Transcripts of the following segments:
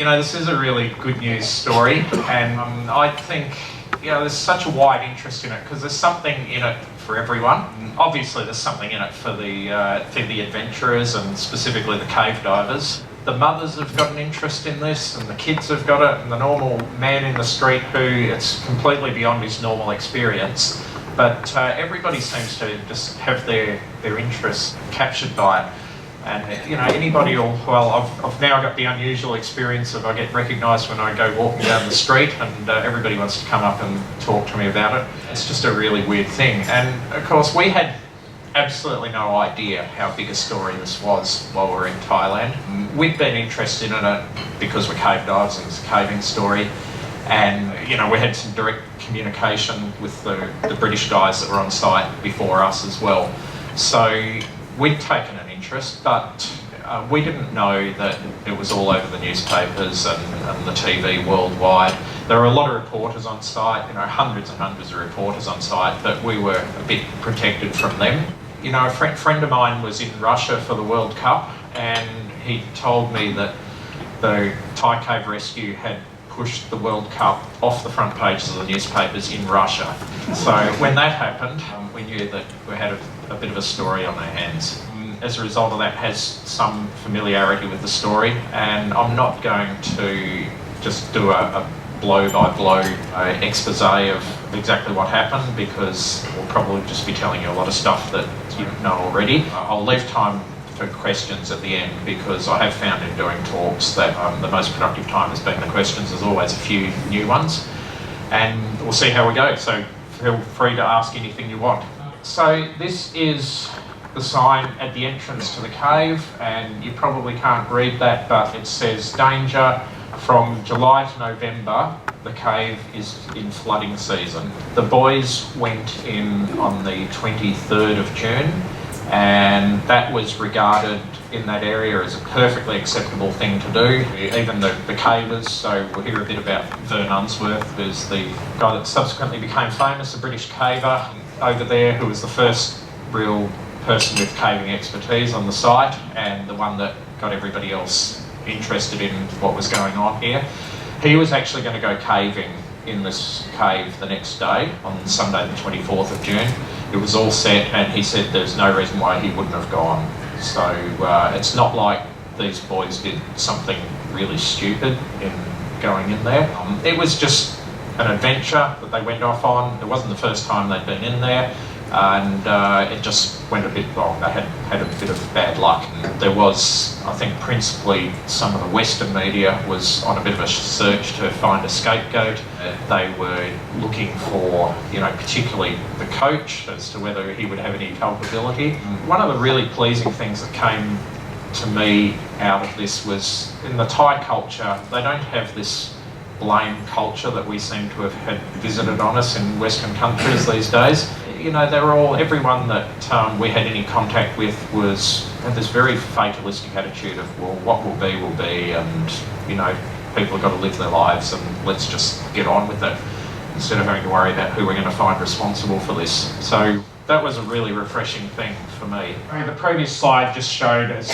You know, this is a really good news story, and I think, you know, there's such a wide interest in it because there's something in it for everyone. Obviously, there's something in it for the adventurers and specifically the cave divers. The mothers have got an interest in this, and the kids have got it, and the normal man in the street who it's completely beyond his normal experience. But everybody seems to just have their interest captured by it. And, you know, anybody will, well, I've now got the unusual experience of I get recognised when I go walking down the street, and everybody wants to come up and talk to me about it. It's just a really weird thing. And of course, we had absolutely no idea how big a story this was while we were in Thailand. We'd been interested in it because we're cave divers and it's a caving story. And, you know, we had some direct communication with the British guys that were on site before us as well. So we'd taken an interest, but we didn't know that it was all over the newspapers and the TV worldwide. There were a lot of reporters on site, you know, hundreds and hundreds of reporters on site, but we were a bit protected from them. You know, a friend of mine was in Russia for the World Cup, and he told me that the Thai Cave Rescue had pushed the World Cup off the front pages of the newspapers in Russia. So when that happened, we knew that we had a bit of a story on our hands. As a result of that, has some familiarity with the story, and I'm not going to just do a blow-by-blow expose of exactly what happened, because we'll probably just be telling you a lot of stuff that you know already. I'll leave time for questions at the end, because I have found in doing talks that the most productive time has been the questions. There's always a few new ones, and we'll see how we go, so feel free to ask anything you want. So this is the sign at the entrance to the cave, and you probably can't read that, but it says danger from July to November. The cave is in flooding season. The boys went in on the 23rd of June, and that was regarded in that area as a perfectly acceptable thing to do. Even the cavers, so we'll hear a bit about Vern Unsworth, who's the guy that subsequently became famous, a British caver over there, who was the first real person with caving expertise on the site, and the one that got everybody else interested in what was going on here. He was actually going to go caving in this cave the next day, on Sunday the 24th of June. It was all set, and he said there's no reason why he wouldn't have gone. So it's not like these boys did something really stupid in going in there. It was just an adventure that they went off on. It wasn't the first time they'd been in there, and it just went a bit wrong. They had a bit of bad luck. And there was, I think, principally some of the Western media was on a bit of a search to find a scapegoat. They were looking for, you know, particularly the coach, as to whether he would have any culpability. One of the really pleasing things that came to me out of this was, in the Thai culture, they don't have this blame culture that we seem to have had visited on us in Western countries these days. You know, everyone that we had any contact with had this very fatalistic attitude of, well, what will be, and, you know, people have got to live their lives, and let's just get on with it, instead of having to worry about who we're going to find responsible for this. So that was a really refreshing thing for me. I mean, the previous slide just showed, as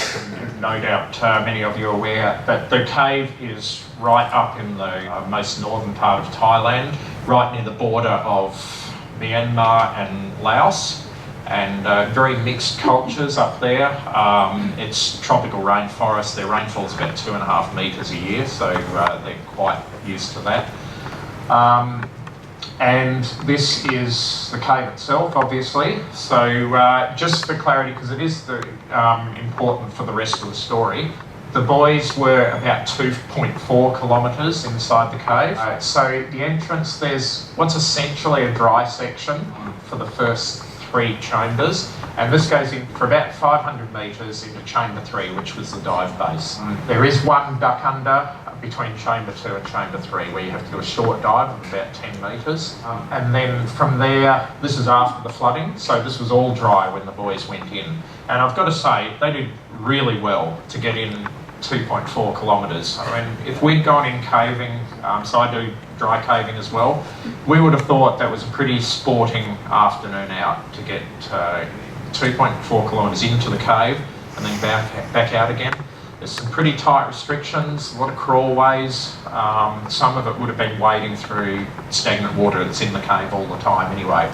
no doubt many of you are aware, that the cave is right up in the most northern part of Thailand, right near the border of Myanmar and Laos, and very mixed cultures up there. It's tropical rainforest. Their rainfall is about 2.5 metres a year, so they're quite used to that. And this is the cave itself, obviously. So just for clarity, because it is important for the rest of the story, the boys were about 2.4 kilometres inside the cave. So the entrance, there's what's essentially a dry section for the first 3 chambers, and this goes in for about 500 metres into chamber 3, which was the dive base. There is one duck under between chamber 2 and chamber 3, where you have to do a short dive of about 10 metres. And then from there, this is after the flooding, so this was all dry when the boys went in. And I've got to say, they did really well to get in 2.4 kilometres. I mean, if we'd gone in caving, so I do dry caving as well, we would have thought that was a pretty sporting afternoon out to get 2.4 kilometres into the cave and then back out again. There's some pretty tight restrictions, a lot of crawlways. Some of it would have been wading through stagnant water that's in the cave all the time anyway.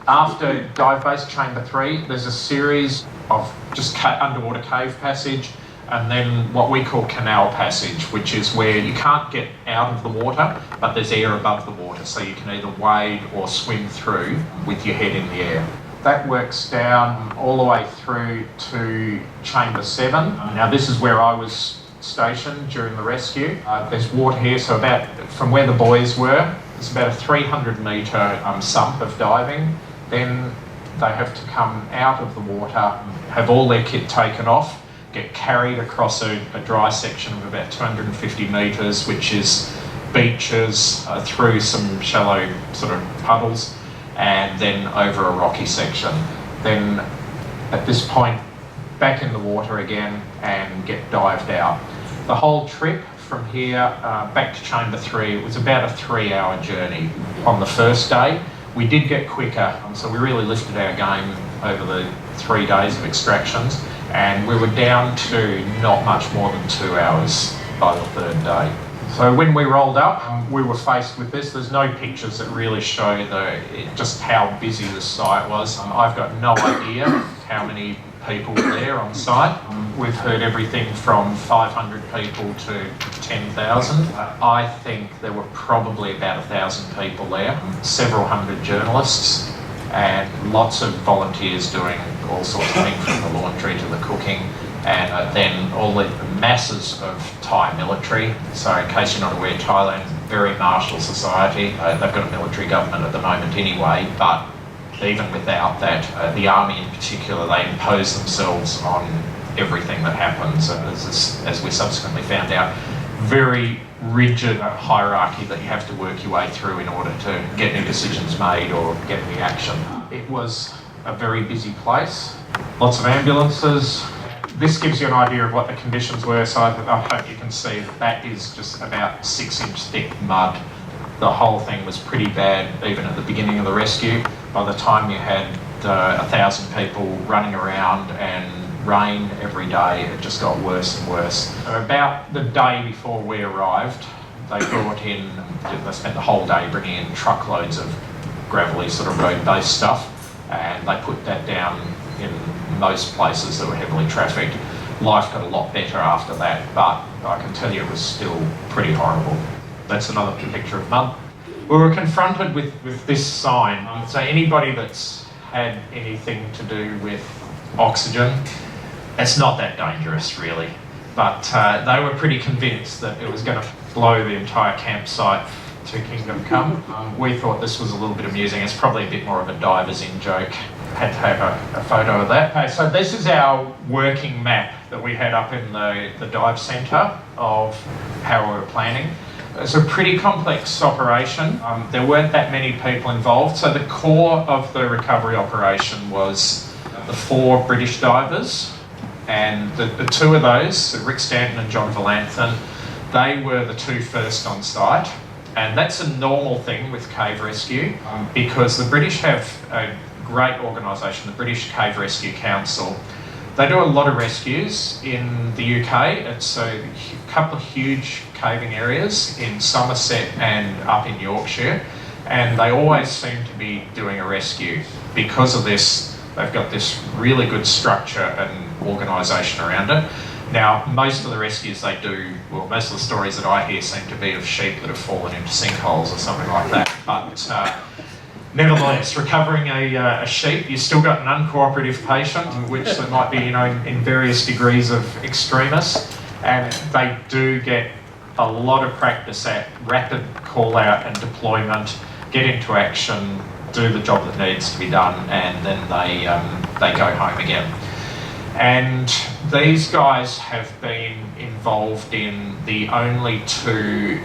After dive base chamber 3, there's a series of just underwater cave passage, and then what we call canal passage, which is where you can't get out of the water, but there's air above the water, so you can either wade or swim through with your head in the air. That works down all the way through to chamber 7. Now this is where I was stationed during the rescue. There's water here, so about from where the boys were, it's about a 300 metre sump of diving. Then they have to come out of the water, have all their kit taken off, get carried across a dry section of about 250 metres, which is beaches, through some shallow sort of puddles, and then over a rocky section. Then at this point, back in the water again and get dived out. The whole trip from here back to chamber 3, it was about a 3-hour journey. On the first day, we did get quicker, so we really lifted our game over the 3 days of extractions, and we were down to not much more than 2 hours by the 3rd day. So when we rolled up, we were faced with this. There's no pictures that really show just how busy the site was. I've got no idea how many people were there on site. We've heard everything from 500 people to 10,000. I think there were probably about 1,000 people there, several hundred journalists, and lots of volunteers doing all sorts of things, from the laundry to the cooking, and then all the masses of Thai military. So in case you're not aware, Thailand, very martial society. They've got a military government at the moment anyway, but even without that, the army in particular, they impose themselves on everything that happens. As we subsequently found out, very rigid hierarchy that you have to work your way through in order to get any decisions made or get any action. It was a very busy place, lots of ambulances. This gives you an idea of what the conditions were, so I hope you can see that is just about 6-inch thick mud. The whole thing was pretty bad even at the beginning of the rescue. By the time you had 1,000 people running around and rain every day, it just got worse and worse. So about the day before we arrived, they spent the whole day bringing in truckloads of gravelly sort of road-based stuff, and they put that down in most places that were heavily trafficked. Life got a lot better after that, but I can tell you it was still pretty horrible. That's another picture of mud. We were confronted with this sign. So anybody that's had anything to do with oxygen, it's not that dangerous really, but they were pretty convinced that it was going to blow the entire campsite to Kingdom Come. We thought this was a little bit amusing. It's probably a bit more of a divers in joke. Had to have a photo of that. Okay, so this is our working map that we had up in the dive centre of how we were planning. It's a pretty complex operation. There weren't that many people involved, so the core of the recovery operation was the 4 British divers, and the 2 of those, Rick Stanton and John Valanthan, they were the 2 first on site. And that's a normal thing with cave rescue, because the British have a great organisation, the British Cave Rescue Council. They do a lot of rescues in the UK. It's a couple of huge caving areas in Somerset and up in Yorkshire, and they always seem to be doing a rescue. Because of this, they've got this really good structure and organisation around it. Now, most of the rescues they do, well, most of the stories that I hear seem to be of sheep that have fallen into sinkholes or something like that. But nevertheless, recovering a sheep, you've still got an uncooperative patient, which there might be, in various degrees of extremis, and they do get a lot of practice at rapid call out and deployment, get into action, do the job that needs to be done, and then they go home again. And these guys have been involved in the only 2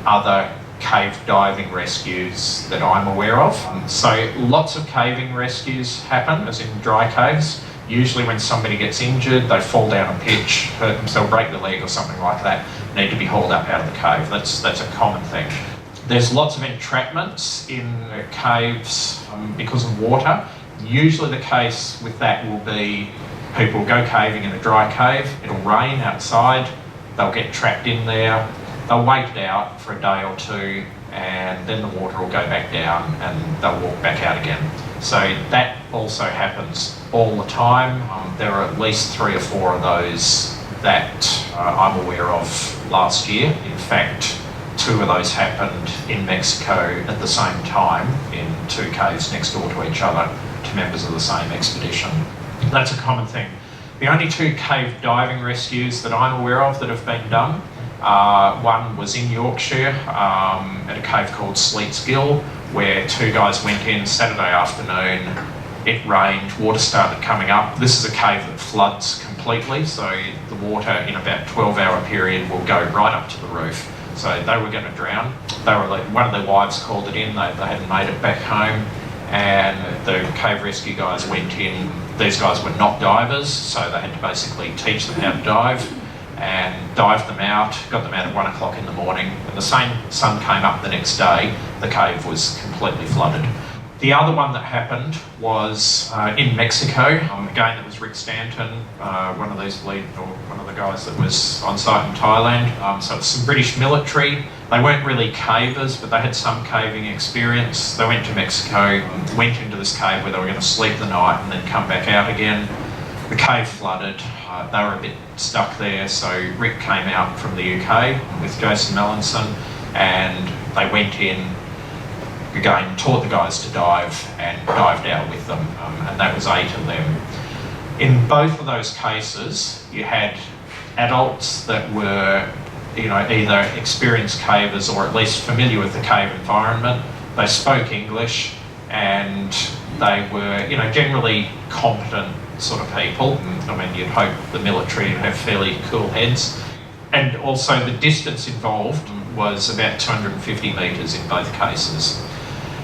other cave diving rescues that I'm aware of. So lots of caving rescues happen, as in dry caves. Usually when somebody gets injured, they fall down a pitch, hurt themselves, break their leg or something like that, need to be hauled up out of the cave. That's a common thing. There's lots of entrapments in caves because of water. Usually the case with that will be People go caving in a dry cave, it'll rain outside, they'll get trapped in there, they'll wait it out for a day or two, and then the water will go back down and they'll walk back out again. So that also happens all the time. There are at least 3 or 4 of those that I'm aware of last year. In fact, 2 of those happened in Mexico at the same time in 2 caves next door to each other to members of the same expedition. That's a common thing. The only 2 cave diving rescues that I'm aware of that have been done, one was in Yorkshire at a cave called Sleet's Gill, where 2 guys went in Saturday afternoon. It rained, water started coming up. This is a cave that floods completely, so the water in about a 12-hour period will go right up to the roof. So they were going to drown. One of their wives called it in, they hadn't made it back home, and the cave rescue guys went in. These guys were not divers, so they had to basically teach them how to dive, and dived them out, got them out at 1 o'clock in the morning. When the same sun came up the next day, the cave was completely flooded. The other one that happened was in Mexico. Again, it was Rick Stanton, one of the guys that was on site in Thailand. So it's some British military. They weren't really cavers, but they had some caving experience. They went to Mexico, went into this cave where they were going to sleep the night and then come back out again. The cave flooded. They were a bit stuck there, so Rick came out from the UK with Jason Mellinson, and they went in, again, taught the guys to dive and dived out with them, and that was 8 of them. In both of those cases, you had adults that were, either experienced cavers or at least familiar with the cave environment. They spoke English, and they were, generally competent sort of people. I mean, you'd hope the military would have fairly cool heads. And also the distance involved was about 250 metres in both cases.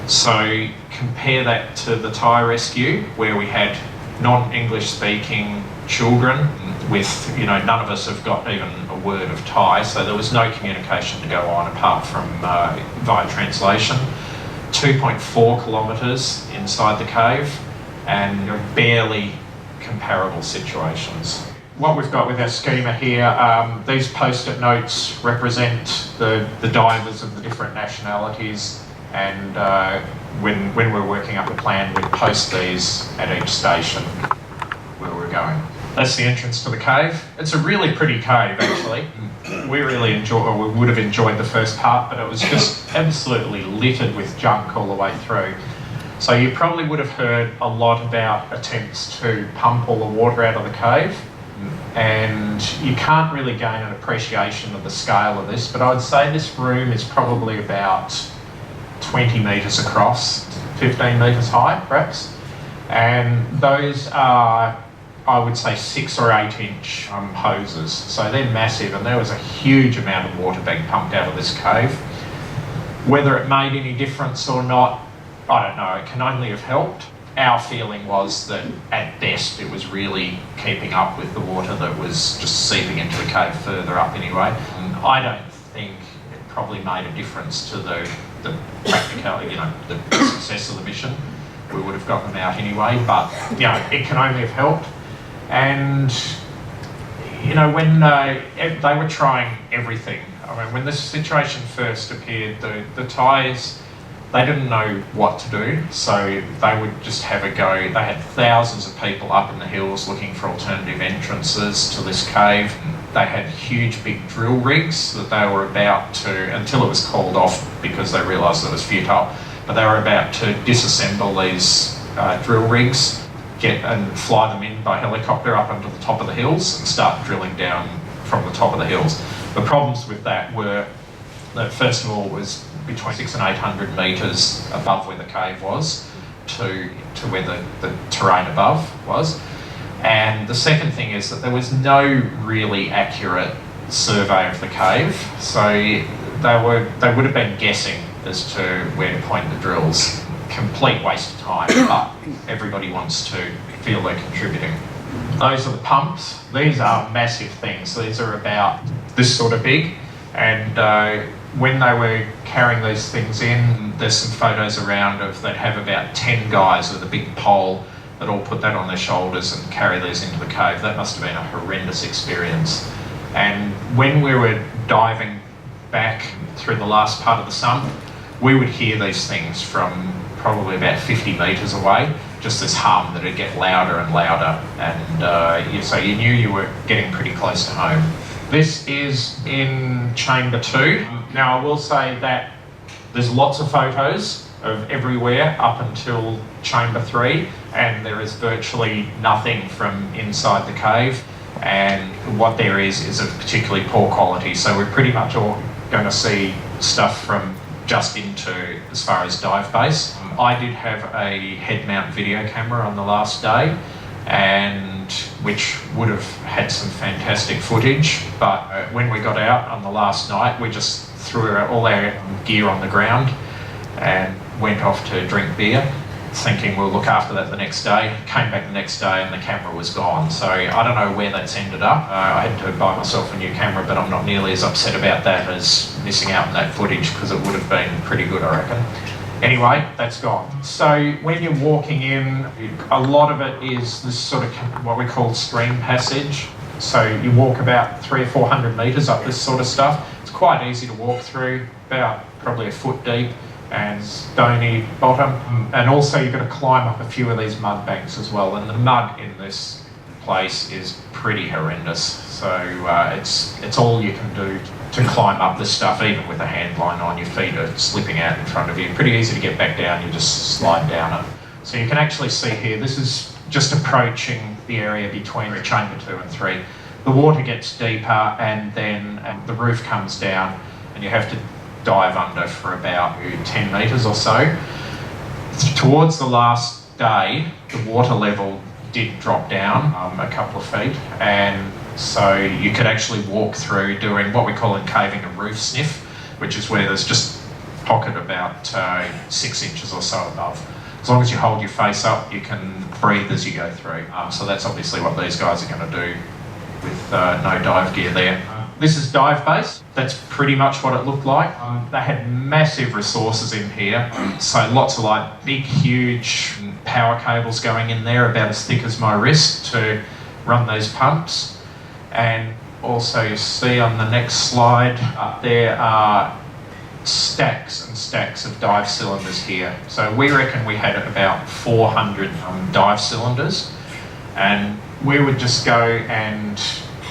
So compare that to the Thai rescue, where we had non-English speaking children with, none of us have got even a word of Thai, so there was no communication to go on apart from via translation. 2.4 kilometres inside the cave, and barely comparable situations. What we've got with our schema here, these post-it notes represent the divers of the different nationalities, and when we're working up a plan, we post these at each station where we're going. That's the entrance to the cave. It's a really pretty cave, actually. We really would have enjoyed the first part, but it was just absolutely littered with junk all the way through. So you probably would have heard a lot about attempts to pump all the water out of the cave, and you can't really gain an appreciation of the scale of this, but I'd say this room is probably about 20 metres across, 15 metres high perhaps, and those are, I would say, 6 or 8 inch hoses, so they're massive, and there was a huge amount of water being pumped out of this cave. Whether it made any difference or not, I don't know, it can only have helped. Our feeling was that at best it was really keeping up with the water that was just seeping into the cave further up anyway. I don't think it probably made a difference to the practicality, the success of the mission. We would have gotten them out anyway, but it can only have helped. And when they were trying everything. I mean, when this situation first appeared, the Thais, they didn't know what to do, so they would just have a go. They had thousands of people up in the hills looking for alternative entrances to this cave. They had huge big drill rigs that they were about to, until it was called off because they realised it was futile, but they were about to disassemble these drill rigs, and fly them in by helicopter up onto the top of the hills and start drilling down from the top of the hills. The problems with that were that, first of all, was between 600 and 800 metres above where the cave was to where the terrain above was. And the second thing is that there was no really accurate survey of the cave, so they would have been guessing as to where to point the drills. Complete waste of time, but everybody wants to feel they're contributing. Those are the pumps. These are massive things. These are about this sort of big, and when they were carrying these things in, there's some photos around of they'd have about 10 guys with a big pole that all put that on their shoulders and carry these into the cave. That must have been a horrendous experience. And when we were diving back through the last part of the sump, we would hear these things from probably about 50 metres away, just this hum that would get louder and louder, and so you knew you were getting pretty close to home. This is in Chamber 2. Now I will say that there's lots of photos of everywhere up until Chamber 3, and there is virtually nothing from inside the cave, and what there is of particularly poor quality, so we're pretty much all going to see stuff from just into as far as dive base. I did have a head mount video camera on the last day, and which would have had some fantastic footage, but when we got out on the last night, we just threw all our gear on the ground and went off to drink beer, thinking we'll look after that the next day. Came back the next day and the camera was gone, so I don't know where that's ended up. I had to buy myself a new camera, but I'm not nearly as upset about that as missing out on that footage, because it would have been pretty good, I reckon. Anyway, that's gone. So when you're walking in, a lot of it is this sort of what we call stream passage. So you walk about 300 or 400 metres up this sort of stuff. It's quite easy to walk through, about probably a foot deep, and stony bottom, and also you've got to climb up a few of these mud banks as well, and the mud in this place is pretty horrendous, so it's all you can do to climb up this stuff, even with a hand line on. Your feet are slipping out in front of you. Pretty easy to get back down, you just slide down it. So you can actually see here, this is just approaching the area between Chamber 2 and 3. The water gets deeper, and then the roof comes down, and you have to dive under for about 10 metres or so. Towards the last day, the water level did drop down a couple of feet, and so you could actually walk through doing what we call in caving a roof sniff, which is where there's just a pocket about 6 inches or so above. As long as you hold your face up, you can breathe as you go through. So that's obviously what these guys are going to do with no dive gear there. This is dive base. That's pretty much what it looked like. They had massive resources in here. So lots of like big, huge power cables going in there, about as thick as my wrist, to run those pumps. And also you see on the next slide, there are stacks and stacks of dive cylinders here. So we reckon we had about 400 dive cylinders, and we would just go and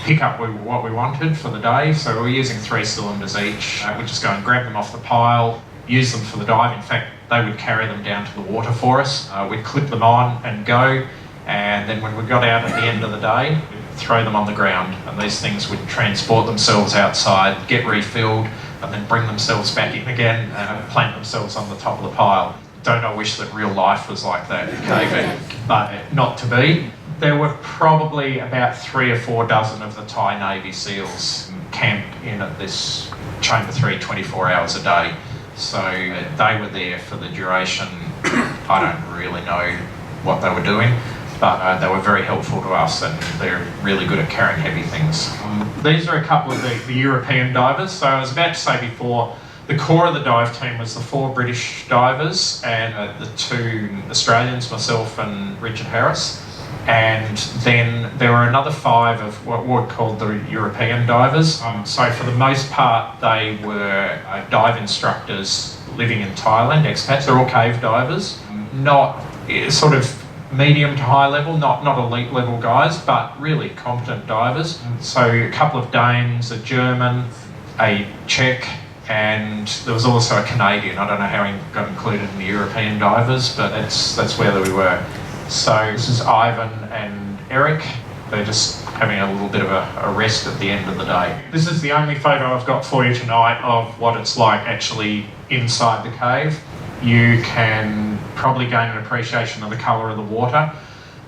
pick up what we wanted for the day. So we're using 3 cylinders each. We'd just go and grab them off the pile, use them for the dive. In fact, they would carry them down to the water for us. We'd clip them on and go, and then when we got out at the end of the day, we'd throw them on the ground, and these things would transport themselves outside, get refilled, and then bring themselves back in again and plant themselves on the top of the pile. Don't I wish that real life was like that in caving, but not to be. There were probably about 3 or 4 dozen of the Thai Navy SEALs camped in at this Chamber 3 24 hours a day. So they were there for the duration. I don't really know what they were doing, but they were very helpful to us, and they're really good at carrying heavy things. These are a couple of the European divers. So I was about to say before, the core of the dive team was the 4 British divers and the 2 Australians, myself and Richard Harris. And then there were another 5 of what were called the European divers. So for the most part, they were dive instructors living in Thailand, expats. They're all cave divers, not sort of medium to high level, not elite level guys, but really competent divers. So a couple of Danes, a German, a Czech, and there was also a Canadian. I don't know how he got included in the European divers, but that's where we were. So this is Ivan and Eric. They're just having a little bit of a rest at the end of the day. This is the only photo I've got for you tonight of what it's like actually inside the cave. You can probably gain an appreciation of the colour of the water.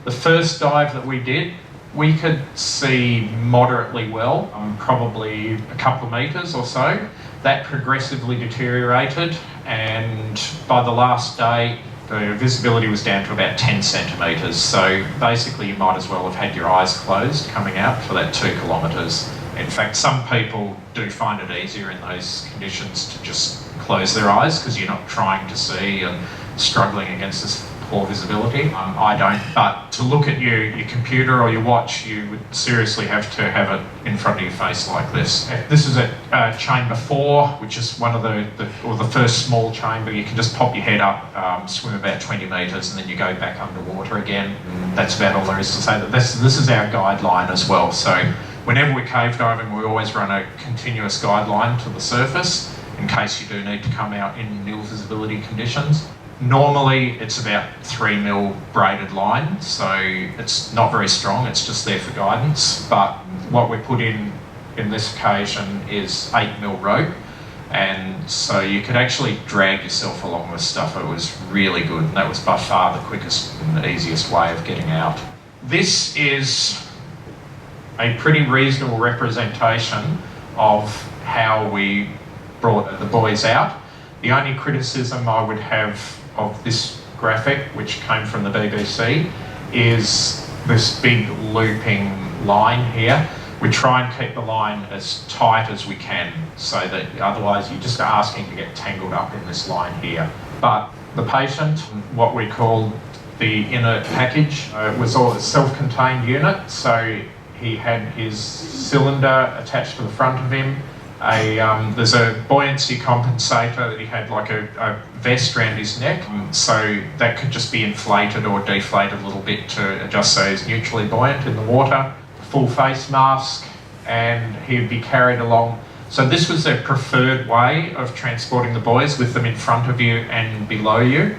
The first dive that we did, we could see moderately well, probably a couple of metres or so. That progressively deteriorated, and by the last day, the visibility was down to about 10 centimetres. So basically you might as well have had your eyes closed coming out for that 2 kilometres. In fact, some people do find it easier in those conditions to just close their eyes, because you're not trying to see and struggling against this poor visibility. I don't, but to look at your computer or your watch, you would seriously have to have it in front of your face like this. This is at chamber 4, which is one of the first small chamber. You can just pop your head up, swim about 20 metres, and then you go back underwater again. That's about all there is to say. That this is our guideline as well. So whenever we're cave diving, we always run a continuous guideline to the surface in case you do need to come out in nil visibility conditions. Normally it's about 3mm braided line, so it's not very strong, it's just there for guidance. But what we put in this occasion is 8mm rope, and so you could actually drag yourself along this stuff. It was really good, and that was by far the quickest and the easiest way of getting out. This is a pretty reasonable representation of how we brought the boys out. The only criticism I would have of this graphic, which came from the BBC, is this big looping line here. We try and keep the line as tight as we can, so that otherwise you're just asking to get tangled up in this line here. But the patient, what we call the inner package, was all a self-contained unit, so he had his cylinder attached to the front of him. There's a buoyancy compensator that he had, like a vest around his neck, so that could just be inflated or deflated a little bit to adjust so he's neutrally buoyant in the water. Full face mask, and he would be carried along. So this was their preferred way of transporting the boys, with them in front of you and below you,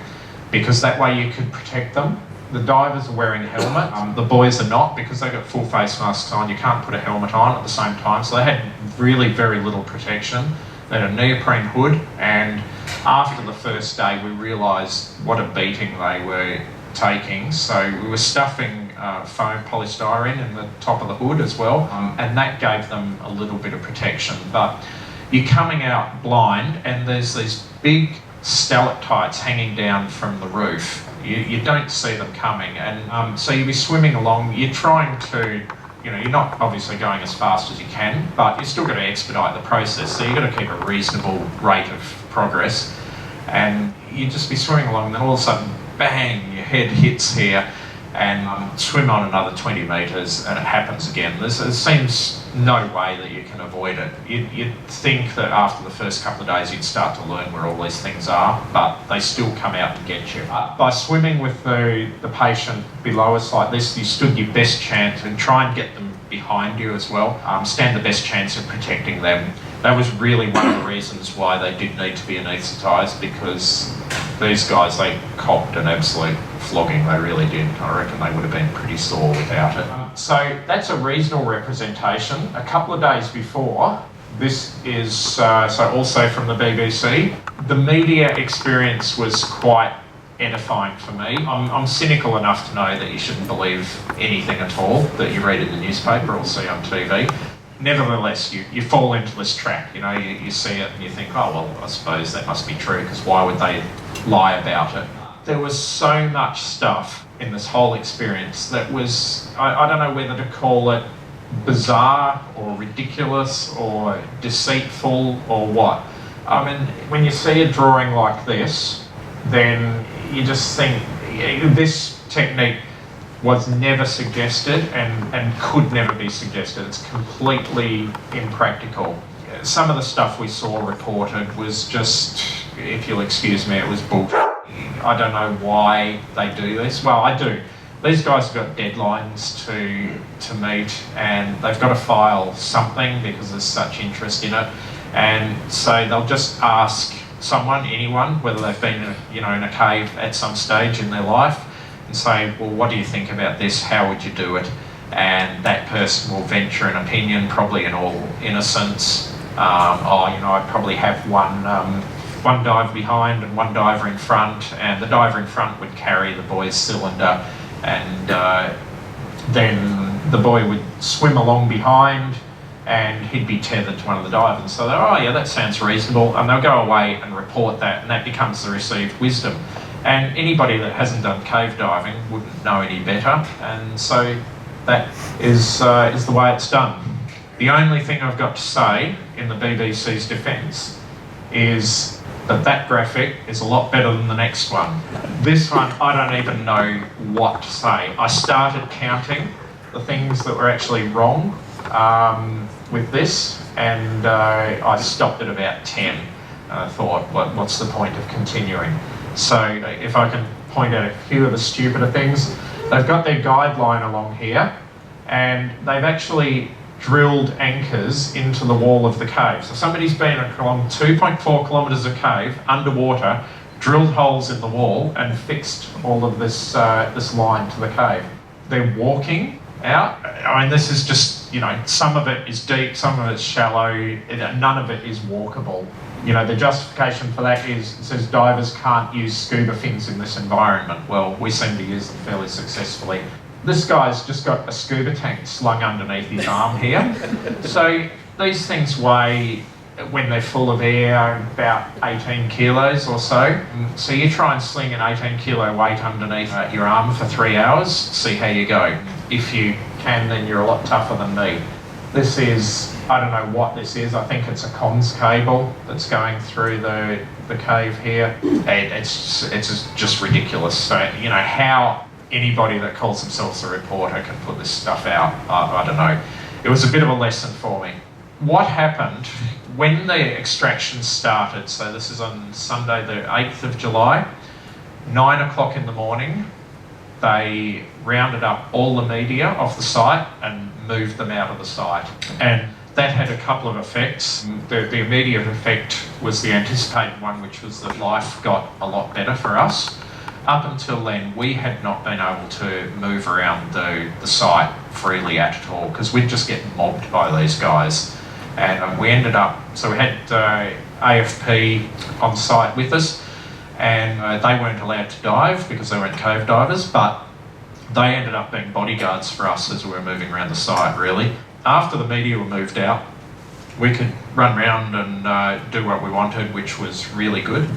because that way you could protect them. The divers are wearing a helmet, the boys are not, because they've got full face masks on. You can't put a helmet on at the same time, so they had really very little protection. They had a neoprene hood, and after the first day we realised what a beating they were taking, so we were stuffing foam polystyrene in the top of the hood as well, and that gave them a little bit of protection. But you're coming out blind, and there's these big stalactites hanging down from the roof. You don't see them coming, and so you'll be swimming along. You're trying to, you're not obviously going as fast as you can, but you're still going to expedite the process, so you've got to keep a reasonable rate of progress, and you just be swimming along, and then all of a sudden, bang, your head hits here, and swim on another 20 metres, and it happens again. There seems no way that you can avoid it. You'd think that after the first couple of days you'd start to learn where all these things are, but they still come out and get you. By swimming with the patient below us like this, you stood your best chance, and try and get them behind you as well. Stand the best chance of protecting them. That was really one of the reasons why they did need to be anaesthetised, because these guys, they copped an absolute flogging, they really did. I reckon they would have been pretty sore without it. So that's a reasonable representation. A couple of days before, this is so also from the BBC. The media experience was quite edifying for me. I'm cynical enough to know that you shouldn't believe anything at all that you read in the newspaper or see on TV. Nevertheless, you fall into this trap, you see it and you think, oh, well, I suppose that must be true, because why would they lie about it? There was so much stuff in this whole experience that was, I don't know whether to call it bizarre or ridiculous or deceitful or what. I mean, when you see a drawing like this, then you just think, this technique was never suggested and could never be suggested. It's completely impractical. Some of the stuff we saw reported was just, if you'll excuse me, it was bullshit. I don't know why they do this. Well, I do. These guys have got deadlines to meet, and they've got to file something because there's such interest in it. And so they'll just ask someone, anyone, whether they've been in a cave at some stage in their life, and say, well, what do you think about this? How would you do it? And that person will venture an opinion, probably in all innocence. I'd probably have one dive behind and one diver in front, and the diver in front would carry the boy's cylinder, and then the boy would swim along behind, and he'd be tethered to one of the divers. So they're, oh yeah, that sounds reasonable, and they'll go away and report that, and that becomes the received wisdom. And anybody that hasn't done cave diving wouldn't know any better, and so that is the way it's done. The only thing I've got to say in the BBC's defence is But that graphic is a lot better than the next one. This one, I don't even know what to say. I started counting the things that were actually wrong with this, and I stopped at about 10. I thought, what's the point of continuing? So if I can point out a few of the stupider things, they've got their guideline along here, and they've actually drilled anchors into the wall of the cave. So somebody's been along 2.4 kilometres of cave underwater, drilled holes in the wall and fixed all of this this line to the cave. They're walking out. I mean, this is just, you know, some of it is deep, some of it's shallow, none of it is walkable. You know, the justification for that is, it says divers can't use scuba fins in this environment. Well, we seem to use them fairly successfully. This guy's just got a scuba tank slung underneath his arm here. So these things weigh, when they're full of air, about 18 kilos or so. So you try and sling an 18 kilo weight underneath your arm for 3 hours, see how you go. If you can, then you're a lot tougher than me. This is, I don't know what this is, I think it's a comms cable that's going through the cave here. It's just ridiculous. So, you know, how anybody that calls themselves a reporter can put this stuff out, I don't know. It was a bit of a lesson for me. What happened when the extraction started, so this is on Sunday the 8th of July, 9 o'clock in the morning, they rounded up all the media off the site and moved them out of the site. And that had a couple of effects. The immediate effect was the anticipated one, which was that life got a lot better for us. Up until then, we had not been able to move around the site freely at all, because we'd just get mobbed by these guys. And we ended up, so we had AFP on site with us, and they weren't allowed to dive because they weren't cave divers, but they ended up being bodyguards for us as we were moving around the site, really. After the media were moved out, we could run around and do what we wanted, which was really good.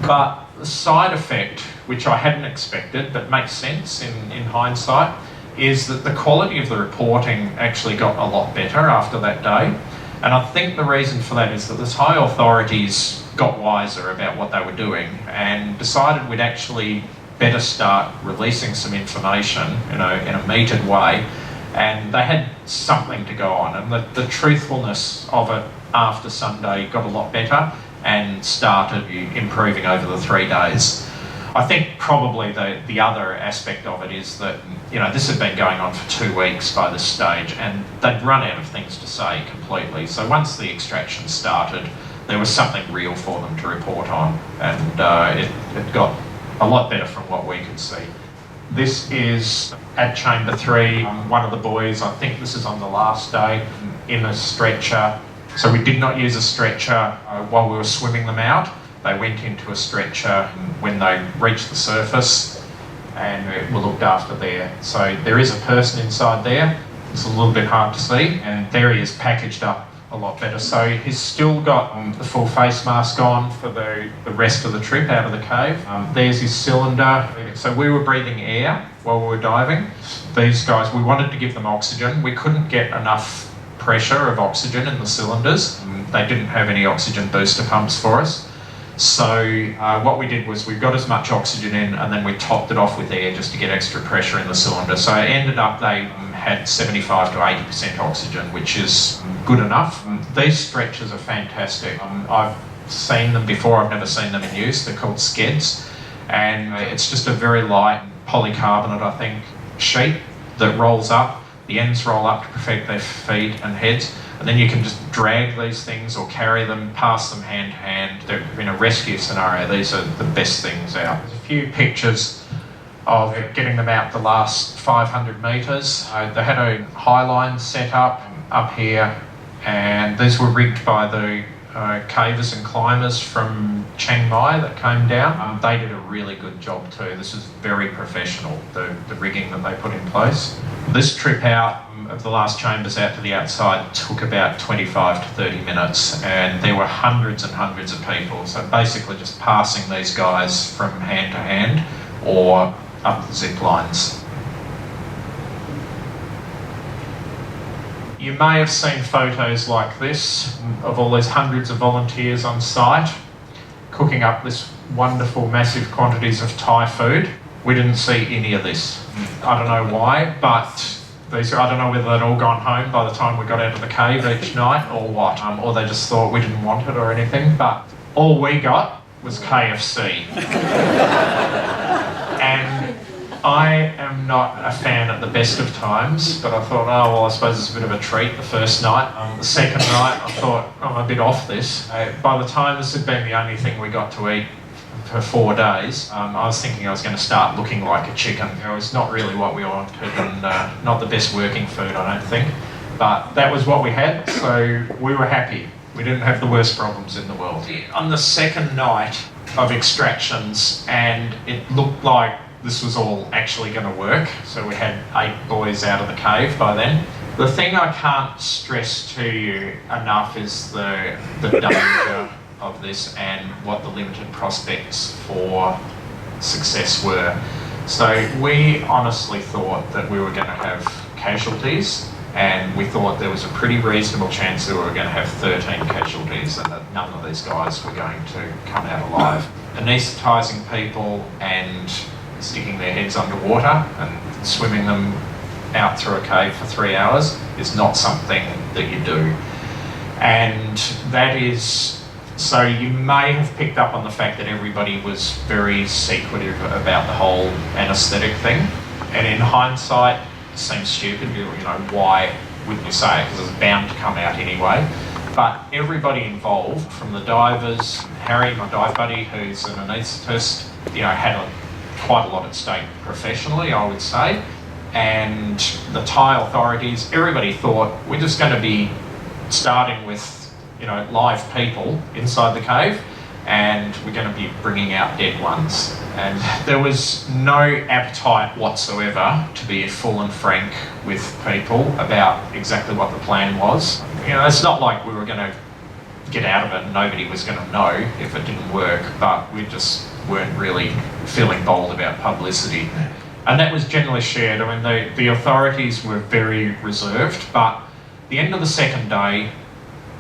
But the side effect, which I hadn't expected, but makes sense in hindsight, is that the quality of the reporting actually got a lot better after that day. And I think the reason for that is that the Thai authorities got wiser about what they were doing and decided we'd actually better start releasing some information, you know, in a metered way. And they had something to go on, and the truthfulness of it after Sunday got a lot better and started improving over the 3 days. I think probably the other aspect of it is that, you know, this had been going on for 2 weeks by this stage, and they'd run out of things to say completely. So once the extraction started, there was something real for them to report on, and it got a lot better from what we could see. This is at Chamber 3, one of the boys, I think this is on the last day, in a stretcher. So we did not use a stretcher while we were swimming them out. They went into a stretcher when they reached the surface and were looked after there. So there is a person inside there. It's a little bit hard to see, and there he is packaged up a lot better. So he's still got the full face mask on for the rest of the trip out of the cave. There's his cylinder. So we were breathing air while we were diving. These guys, we wanted to give them oxygen. We couldn't get enough pressure of oxygen in the cylinders. They didn't have any oxygen booster pumps for us. So what we did was we got as much oxygen in, and then we topped it off with air just to get extra pressure in the cylinder. So it ended up they had 75 to 80% oxygen, which is good enough. These stretchers are fantastic. I've seen them before, I've never seen them in use. They're called skeds, and it's just a very light polycarbonate, I think, sheet that rolls up. The ends roll up to protect their feet and heads, and then you can just drag these things or carry them, pass them hand to hand. In a rescue scenario, these are the best things out. There's a few pictures of getting them out the last 500 metres. They had a high line set up here, and these were rigged by the cavers and climbers from Chiang Mai that came down. They did a really good job too. This is very professional, the rigging that they put in place. This trip out of the last chambers out to the outside took about 25 to 30 minutes, and there were hundreds and hundreds of people. So basically just passing these guys from hand to hand or up the zip lines. You may have seen photos like this of all these hundreds of volunteers on site. cooking up this wonderful, massive quantities of Thai food. We didn't see any of this. I don't know why, but I don't know whether they'd all gone home by the time we got out of the cave each night or what, or they just thought we didn't want it or anything, but all we got was KFC. And I am not a fan at the best of times, but I thought, oh, well, I suppose it's a bit of a treat the first night. The second night, I thought, I'm a bit off this. By the time this had been the only thing we got to eat for 4 days, I was thinking I was going to start looking like a chicken. It was not really what we wanted, and not the best working food, I don't think. But that was what we had, so we were happy. We didn't have the worst problems in the world. On the second night of extractions, and it looked like this was all actually going to work, so we had 8 boys out of the cave by then. The thing I can't stress to you enough is the danger of this and what the limited prospects for success were. So we honestly thought that we were going to have casualties, and we thought there was a pretty reasonable chance that we were going to have 13 casualties and that none of these guys were going to come out alive. Anaesthetising people and sticking their heads underwater and swimming them out through a cave for 3 hours is not something that you do. And that is, so you may have picked up on the fact that everybody was very secretive about the whole anaesthetic thing. And in hindsight, it seems stupid, you know, why wouldn't you say it? Because it's bound to come out anyway. But everybody involved, from the divers, Harry, my dive buddy, who's an anaesthetist, you know, had quite a lot at stake professionally, I would say. And the Thai authorities, everybody thought we're just going to be starting with, you know, live people inside the cave, and we're going to be bringing out dead ones. And there was no appetite whatsoever to be full and frank with people about exactly what the plan was. You know, it's not like we were going to get out of it and nobody was going to know if it didn't work, but we just weren't really feeling bold about publicity. And that was generally shared. I mean, the authorities were very reserved, but the end of the second day,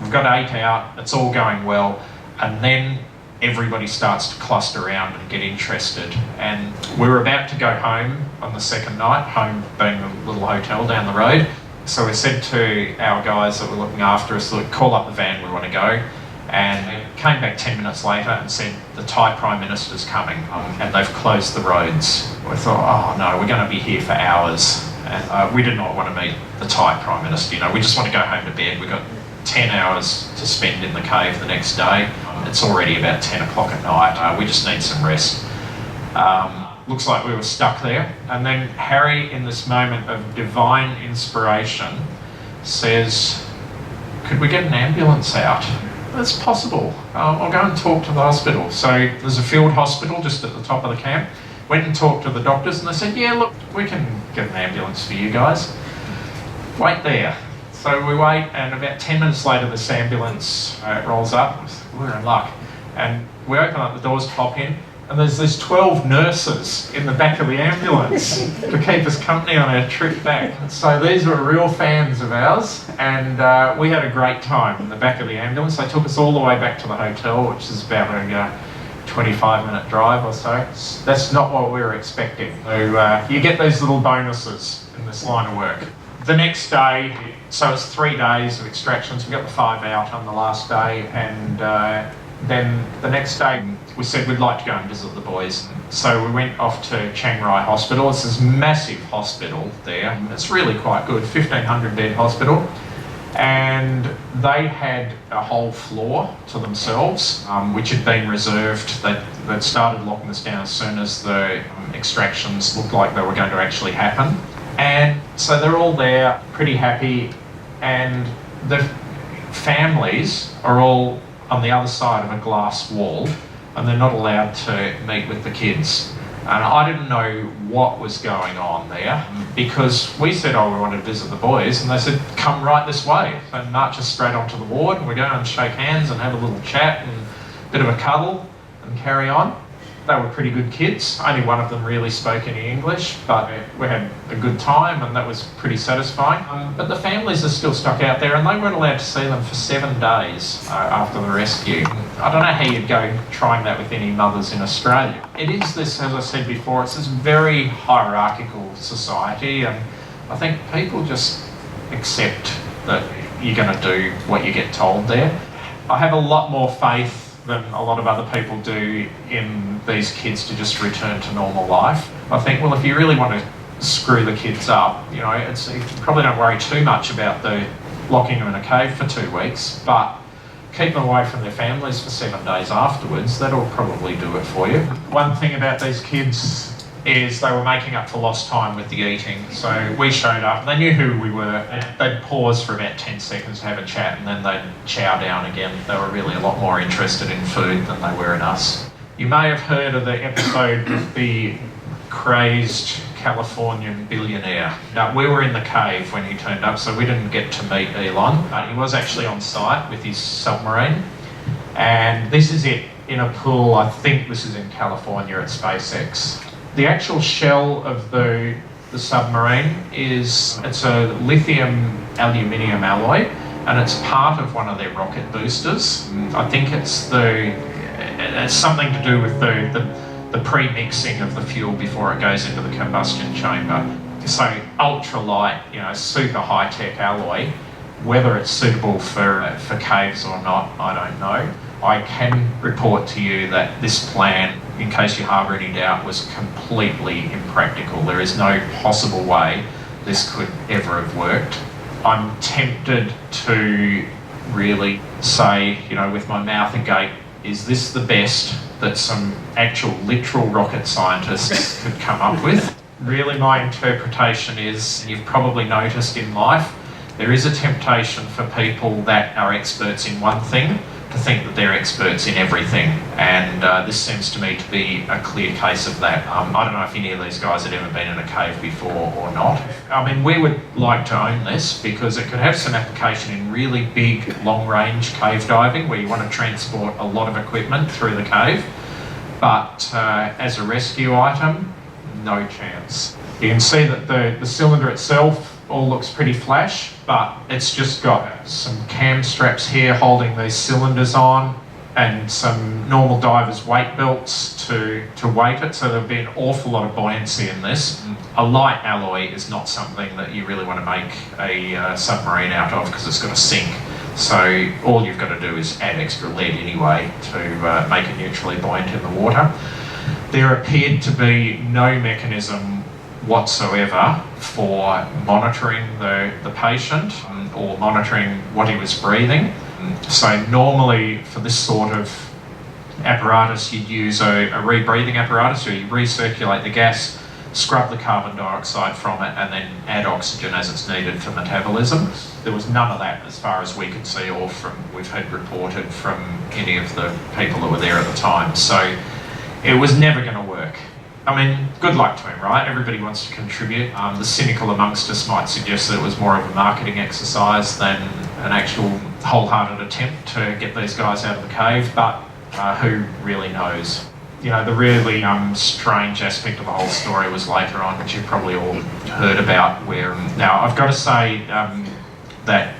we've got 8 out, it's all going well, and then everybody starts to cluster around and get interested. And we were about to go home on the second night, home being a little hotel down the road. So we said to our guys that were looking after us, look, call up the van, we want to go. And they came back 10 minutes later and said, the Thai Prime Minister's coming, and they've closed the roads. We thought, oh no, we're going to be here for hours. And we did not want to meet the Thai Prime Minister, you know, we just want to go home to bed. We've got 10 hours to spend in the cave the next day. It's already about 10 o'clock at night. We just need some rest. Looks like we were stuck there. And then Harry, in this moment of divine inspiration, says, could we get an ambulance out? It's possible. I'll go and talk to the hospital. So there's a field hospital just at the top of the camp. Went and talked to the doctors and they said, yeah, look, we can get an ambulance for you guys. Wait there. So we wait, and about 10 minutes later this ambulance rolls up. We're in luck. And we open up the doors to hop in, and there's these 12 nurses in the back of the ambulance to keep us company on our trip back. So these were real fans of ours, and we had a great time in the back of the ambulance. They took us all the way back to the hotel, which is about a 25-minute drive or so. That's not what we were expecting. So you get these little bonuses in this line of work. The next day, so it's 3 days of extractions. We got the 5 out on the last day, and then the next day we said we'd like to go and visit the boys. So we went off to Chiang Rai Hospital. It's this massive hospital there. It's really quite good, 1,500 bed hospital. And they had a whole floor to themselves, which had been reserved. They'd started locking us down as soon as the extractions looked like they were going to actually happen. And so they're all there, pretty happy, and the families are all on the other side of a glass wall, and they're not allowed to meet with the kids. And I didn't know what was going on there, because we said, oh, we want to visit the boys, and they said, come right this way. So march us straight onto the ward, and we go and shake hands and have a little chat and a bit of a cuddle and carry on. They were pretty good kids. Only one of them really spoke any English, but we had a good time and that was pretty satisfying. But the families are still stuck out there and they weren't allowed to see them for 7 days after the rescue. I don't know how you'd go trying that with any mothers in Australia. It is this, as I said before, it's this very hierarchical society, and I think people just accept that you're going to do what you get told there. I have a lot more faith than a lot of other people do in these kids to just return to normal life. I think, well, if you really want to screw the kids up, you probably don't worry too much about locking them in a cave for 2 weeks, but keep them away from their families for 7 days afterwards. That'll probably do it for you. One thing about these kids is they were making up for lost time with the eating. So we showed up, they knew who we were. They'd pause for about 10 seconds to have a chat and then they'd chow down again. They were really a lot more interested in food than they were in us. You may have heard of the episode with the crazed Californian billionaire. Now, we were in the cave when he turned up, so we didn't get to meet Elon. He was actually on site with his submarine. And this is it in a pool, I think this is in California at SpaceX. The actual shell of the submarine it's a lithium aluminium alloy, and it's part of one of their rocket boosters. I think it's something to do with the pre-mixing of the fuel before it goes into the combustion chamber. So ultra light, super high-tech alloy. Whether it's suitable for caves or not, I don't know. I can report to you that this plan, in case you harbour any doubt, was completely impractical. There is no possible way this could ever have worked. I'm tempted to really say, with my mouth agape, is this the best that some actual literal rocket scientists could come up with? Really, my interpretation is, you've probably noticed in life, there is a temptation for people that are experts in one thing to think that they're experts in everything, and this seems to me to be a clear case of that. I don't know if any of these guys had ever been in a cave before or not. I mean, we would like to own this because it could have some application in really big, long-range cave diving where you want to transport a lot of equipment through the cave, but as a rescue item, no chance. You can see that the cylinder itself all looks pretty flash, but it's just got some cam straps here holding these cylinders on and some normal divers weight belts to weight it, so there'll be an awful lot of buoyancy in this. A light alloy is not something that you really want to make a submarine out of because it's going to sink. So all you've got to do is add extra lead anyway to make it neutrally buoyant in the water. There appeared to be no mechanism whatsoever for monitoring the patient or monitoring what he was breathing. So normally for this sort of apparatus you'd use a rebreathing apparatus, where you recirculate the gas, scrub the carbon dioxide from it and then add oxygen as it's needed for metabolism. There was none of that as far as we could see or we've had reported from any of the people that were there at the time. So it was never going to work. I mean, good luck to him, right? Everybody wants to contribute. The cynical amongst us might suggest that it was more of a marketing exercise than an actual wholehearted attempt to get these guys out of the cave, but who really knows? The really strange aspect of the whole story was later on, which you've probably all heard about, where, now I've got to say that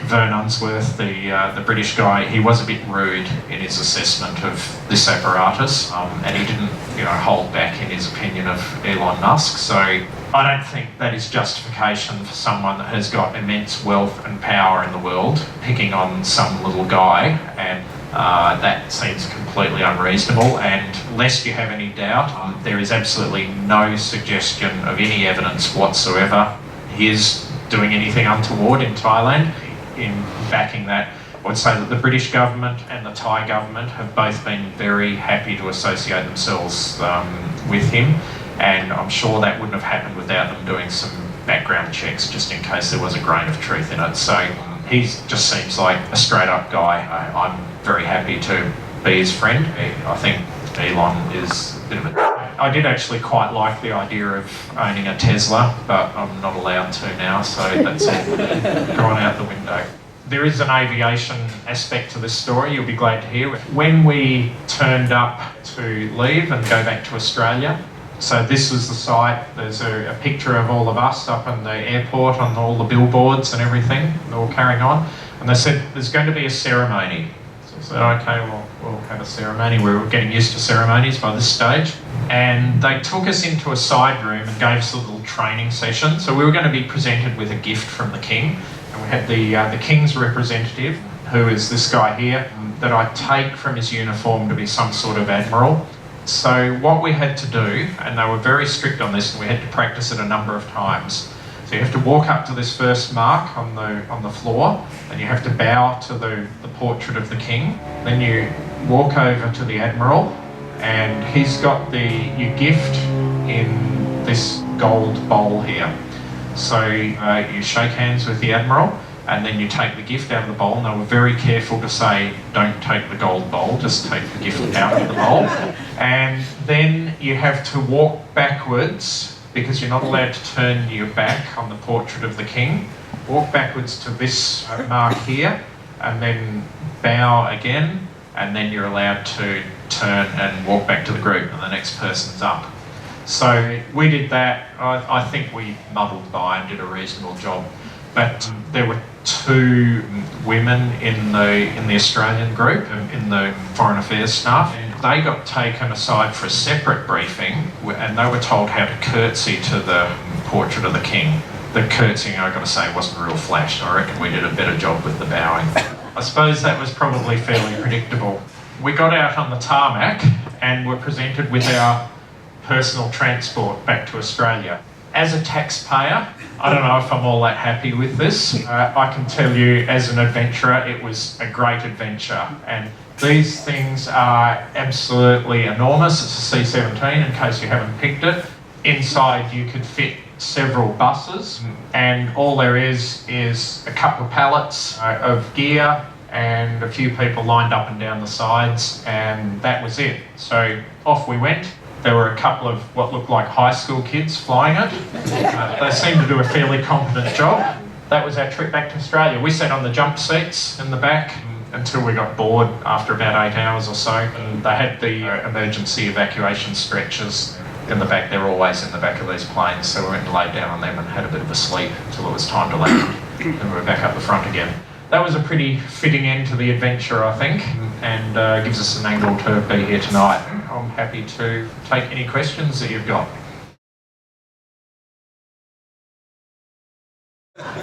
Vern Unsworth, the British guy, he was a bit rude in his assessment of this apparatus, and he didn't hold back in his opinion of Elon Musk. So I don't think that is justification for someone that has got immense wealth and power in the world picking on some little guy, and that seems completely unreasonable. And lest you have any doubt, there is absolutely no suggestion of any evidence whatsoever he is doing anything untoward in Thailand. In backing that, I would say that the British government and the Thai government have both been very happy to associate themselves with him, and I'm sure that wouldn't have happened without them doing some background checks just in case there was a grain of truth in it. So he just seems like a straight up guy. I'm very happy to be his friend. I think Elon is a bit of a... I did actually quite like the idea of owning a Tesla, but I'm not allowed to now, so that's all gone out the window. There is an aviation aspect to this story, you'll be glad to hear. When we turned up to leave and go back to Australia, so this was the site, there's a picture of all of us up in the airport on all the billboards and everything, all carrying on, and they said there's going to be a ceremony. So I said, okay, well, we'll have a ceremony. We were getting used to ceremonies by this stage. And they took us into a side room and gave us a little training session. So we were going to be presented with a gift from the King. And we had the King's representative, who is this guy here, that I take from his uniform to be some sort of admiral. So what we had to do, and they were very strict on this, and we had to practice it a number of times. So you have to walk up to this first mark on the floor, and you have to bow to the portrait of the King. Then you walk over to the admiral, and he's got your gift in this gold bowl here. So you shake hands with the admiral, and then you take the gift out of the bowl. And they were very careful to say, don't take the gold bowl, just take the gift out of the bowl. And then you have to walk backwards, because you're not allowed to turn your back on the portrait of the King. Walk backwards to this mark here, and then bow again, and then you're allowed to turn and walk back to the group, and the next person's up. So we did that. I think we muddled by and did a reasonable job. But there were 2 women in the Australian group, in the Foreign Affairs staff. They got taken aside for a separate briefing, and they were told how to curtsy to the portrait of the King. The curtsying, I've got to say, wasn't real flash. I reckon we did a better job with the bowing. I suppose that was probably fairly predictable. We got out on the tarmac and were presented with our personal transport back to Australia. As a taxpayer, I don't know if I'm all that happy with this. I can tell you, as an adventurer, it was a great adventure. And these things are absolutely enormous. It's a C-17, in case you haven't picked it. Inside you could fit several buses, and all there is a couple of pallets of gear and a few people lined up and down the sides, and that was it. So off we went. There were a couple of what looked like high school kids flying it. They seemed to do a fairly competent job. That was our trip back to Australia. We sat on the jump seats in the back until we got bored after about 8 hours or so. And they had the emergency evacuation stretchers in the back. They're always in the back of these planes, so we went and laid down on them and had a bit of a sleep until it was time to land. And we were back up the front again. That was a pretty fitting end to the adventure, I think, and gives us an angle to be here tonight. I'm happy to take any questions that you've got.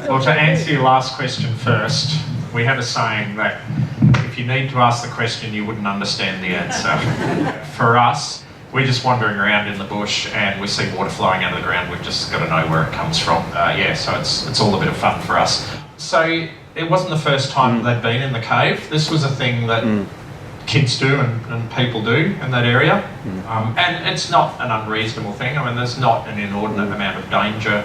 Well, to answer your last question first, we have a saying that if you need to ask the question, you wouldn't understand the answer. For us, we're just wandering around in the bush and we see water flowing out of the ground. We've just got to know where it comes from. So it's all a bit of fun for us. So it wasn't the first time they'd been in the cave. This was a thing that kids do and people do in that area. And it's not an unreasonable thing. I mean, there's not an inordinate amount of danger,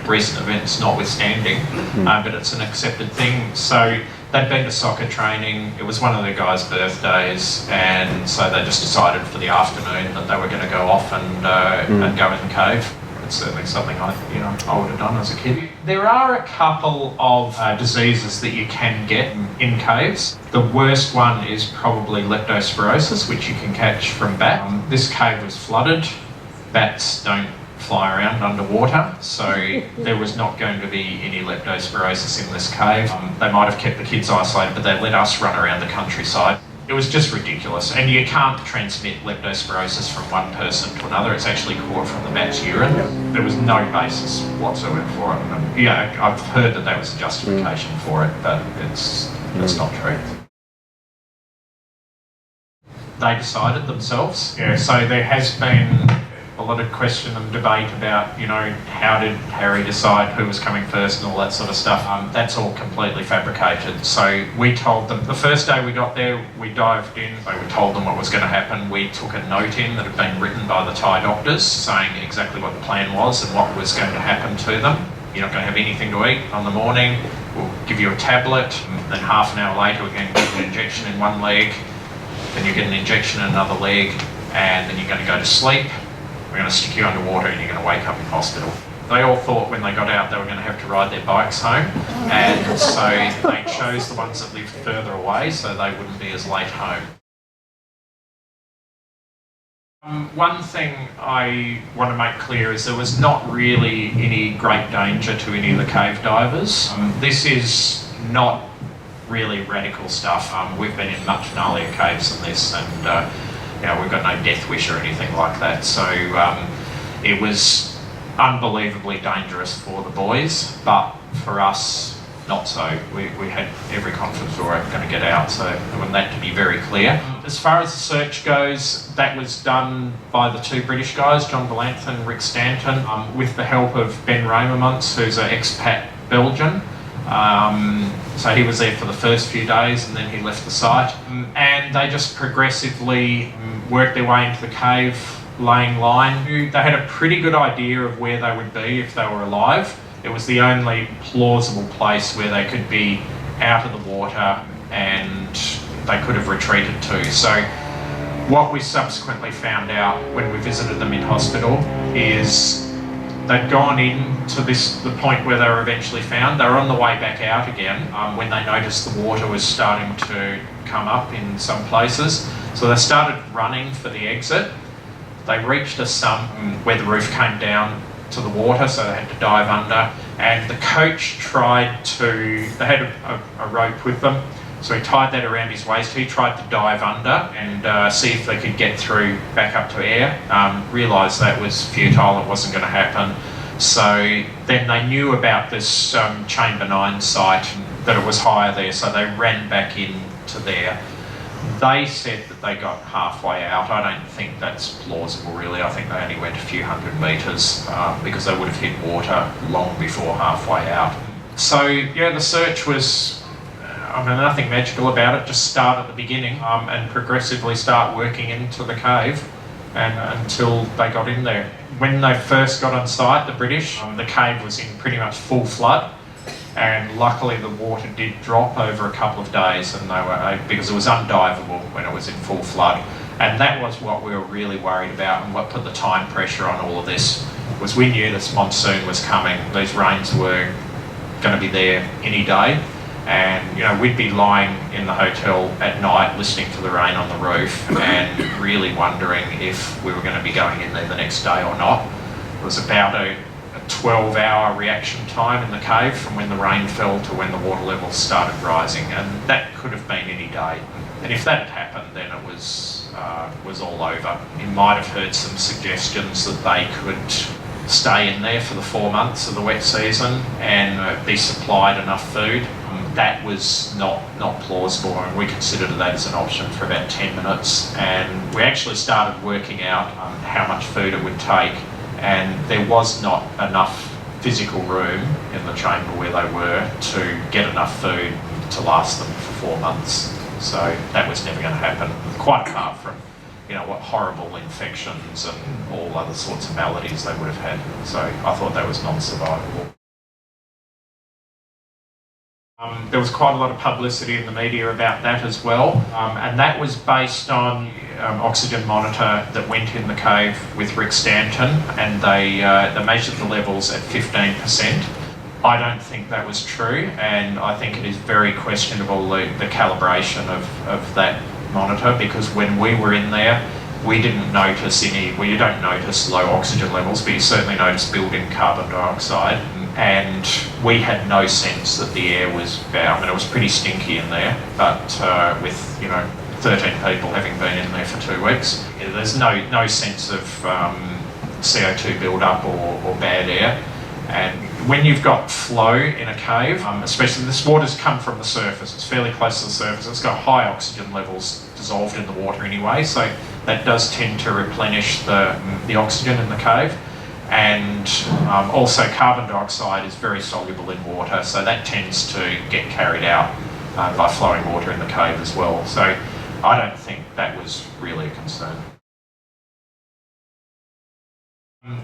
recent events notwithstanding, but it's an accepted thing. So they'd been to soccer training. It was one of the guys' birthdays, and so they just decided for the afternoon that they were going to go off and go in the cave. It's certainly something I would have done as a kid. There are a couple of diseases that you can get in caves. The worst one is probably leptospirosis, which you can catch from bats. This cave was flooded. Bats don't fly around underwater, so there was not going to be any leptospirosis in this cave. They might have kept the kids isolated, but they let us run around the countryside. It was just ridiculous, and you can't transmit leptospirosis from one person to another. It's actually caught from the bat's urine. There was no basis whatsoever for it. And, I've heard that was a justification for it, but it's not true. They decided themselves. So there has been a lot of question and debate about, how did Harry decide who was coming first and all that sort of stuff. That's all completely fabricated. So we told them, the first day we got there, we dived in, so we told them what was going to happen. We took a note in that had been written by the Thai doctors saying exactly what the plan was and what was going to happen to them. You're not going to have anything to eat on the morning. We'll give you a tablet, and then half an hour later we're going to give you an injection in one leg, then you get an injection in another leg, and then you're going to go to sleep. We're going to stick you underwater and you're going to wake up in hospital. They all thought when they got out they were going to have to ride their bikes home, and so they chose the ones that lived further away so they wouldn't be as late home. One thing I want to make clear is there was not really any great danger to any of the cave divers. This is not really radical stuff. We've been in much gnarlier caves than this, and we've got no death wish or anything like that. So it was unbelievably dangerous for the boys, but for us, not so. We had every confidence we were going to get out, so I want that to be very clear. As far as the search goes, that was done by the two British guys, John Balantha and Rick Stanton, with the help of Ben Ramermans, who's an expat Belgian. So he was there for the first few days and then he left the site. And they just progressively worked their way into the cave, laying line. They had a pretty good idea of where they would be if they were alive. It was the only plausible place where they could be out of the water and they could have retreated to. So what we subsequently found out when we visited them in hospital is they'd gone in to the point where they were eventually found. They were on the way back out again when they noticed the water was starting to come up in some places. So they started running for the exit. They reached a sump where the roof came down to the water, so they had to dive under. And the coach they had a rope with them, so he tied that around his waist. He tried to dive under and see if they could get through back up to air. Realised that was futile, it wasn't going to happen. So then they knew about this Chamber 9 site, that it was higher there, so they ran back into there. They said that they got halfway out. I don't think that's plausible really. I think they only went a few hundred metres because they would have hit water long before halfway out. So yeah, the search was, nothing magical about it, just start at the beginning and progressively start working into the cave until they got in there. When they first got on site, the British, the cave was in pretty much full flood. And luckily the water did drop over a couple of days, and they were because it was undivable when it was in full flood. And that was what we were really worried about, and what put the time pressure on all of this was we knew this monsoon was coming. These rains were going to be there any day, and we'd be lying in the hotel at night listening to the rain on the roof and really wondering if we were going to be going in there the next day or not. It was about a 12-hour reaction time in the cave from when the rain fell to when the water levels started rising, and that could have been any day. And if that had happened, then it was all over. You might have heard some suggestions that they could stay in there for the 4 months of the wet season and be supplied enough food. That was not plausible, and we considered that as an option for about 10 minutes. And we actually started working out how much food it would take. And there was not enough physical room in the chamber where they were to get enough food to last them for 4 months. So that was never going to happen, quite apart from what horrible infections and all other sorts of maladies they would have had. So I thought that was non-survivable. There was quite a lot of publicity in the media about that as well, and that was based on oxygen monitor that went in the cave with Rick Stanton, and they measured the levels at 15%. I don't think that was true, and I think it is very questionable the calibration of that monitor, because when we were in there, we didn't notice you don't notice low oxygen levels, but you certainly notice building carbon dioxide. And we had no sense that the air was bad. It was pretty stinky in there, but with 13 people having been in there for 2 weeks, there's no sense of CO2 build-up or bad air. And when you've got flow in a cave, especially this water's come from the surface, it's fairly close to the surface, it's got high oxygen levels dissolved in the water anyway, so that does tend to replenish the oxygen in the cave. And also carbon dioxide is very soluble in water, so that tends to get carried out by flowing water in the cave as well. So I don't think that was really a concern.